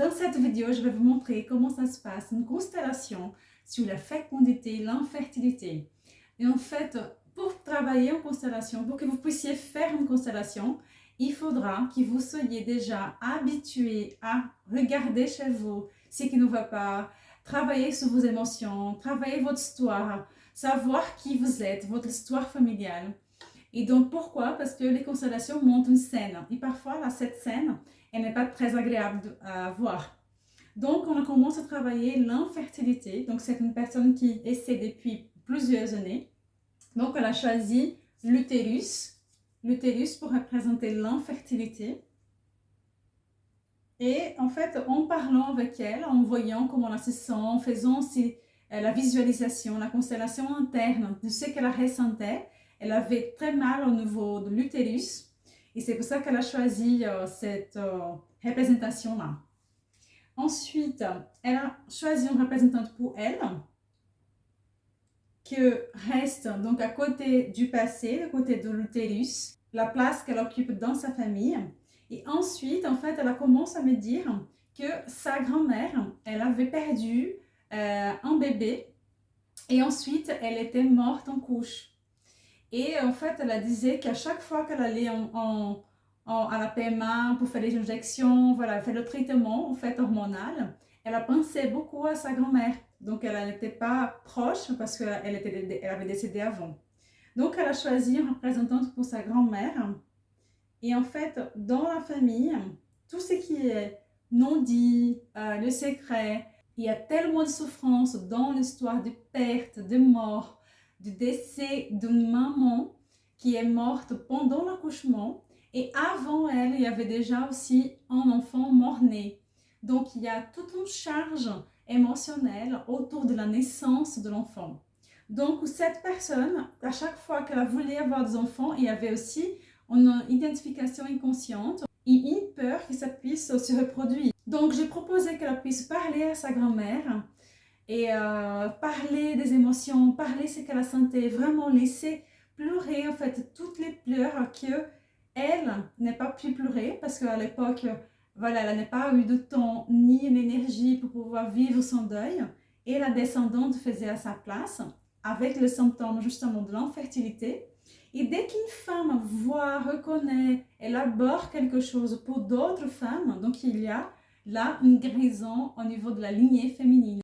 Dans cette vidéo, je vais vous montrer comment ça se passe, une constellation sur la fécondité, l'infertilité. Et en fait, pour travailler en constellation, pour que vous puissiez faire une constellation, il faudra que vous soyez déjà habitué à regarder chez vous ce qui ne va pas, travailler sur vos émotions, travailler votre histoire, savoir qui vous êtes, votre histoire familiale. Et donc, pourquoi? Parce que les constellations montrent une scène. Et parfois, là, cette scène, elle n'est pas très agréable à voir. Donc, on commence à travailler l'infertilité. Donc, c'est une personne qui essaie depuis plusieurs années. Donc, elle a choisi l'utérus. L'utérus pour représenter l'infertilité. Et en fait, en parlant avec elle, en voyant comment elle se sent, en faisant aussi la visualisation, la constellation interne de ce qu'elle ressentait, elle avait très mal au niveau de l'utérus. Et c'est pour ça qu'elle a choisi cette représentation-là. Ensuite, elle a choisi une représentante pour elle, qui reste donc à côté du passé, à côté de l'utérus, la place qu'elle occupe dans sa famille. Et ensuite, en fait, elle a commencé à me dire que sa grand-mère, elle avait perdu un bébé et ensuite, elle était morte en couche. Et en fait, elle disait qu'à chaque fois qu'elle allait à la PMA pour faire les injections, voilà, faire le traitement en fait, hormonal, elle a pensé beaucoup à sa grand-mère. Donc, elle n'était pas proche parce qu'elle avait décédé avant. Donc, elle a choisi une représentante pour sa grand-mère. Et en fait, dans la famille, tout ce qui est non dit, le secret, il y a tellement de souffrance dans l'histoire de perte, de mort, du décès d'une maman qui est morte pendant l'accouchement. Et avant elle, il y avait déjà aussi un enfant mort-né. Donc, il y a toute une charge émotionnelle autour de la naissance de l'enfant. Donc, cette personne, à chaque fois qu'elle a voulu avoir des enfants, il y avait aussi une identification inconsciente et une peur que ça puisse se reproduire. Donc, j'ai proposé qu'elle puisse parler à sa grand-mère et parler des émotions, parler ce qu'elle a senti, vraiment laisser pleurer en fait toutes les pleurs qu'elle n'a pas pu pleurer parce qu'à l'époque, voilà, elle n'a pas eu de temps ni l'énergie pour pouvoir vivre son deuil et la descendante faisait à sa place avec le symptôme justement de l'infertilité. Et dès qu'une femme voit, reconnaît, élabore quelque chose pour d'autres femmes, donc il y a là une guérison au niveau de la lignée féminine.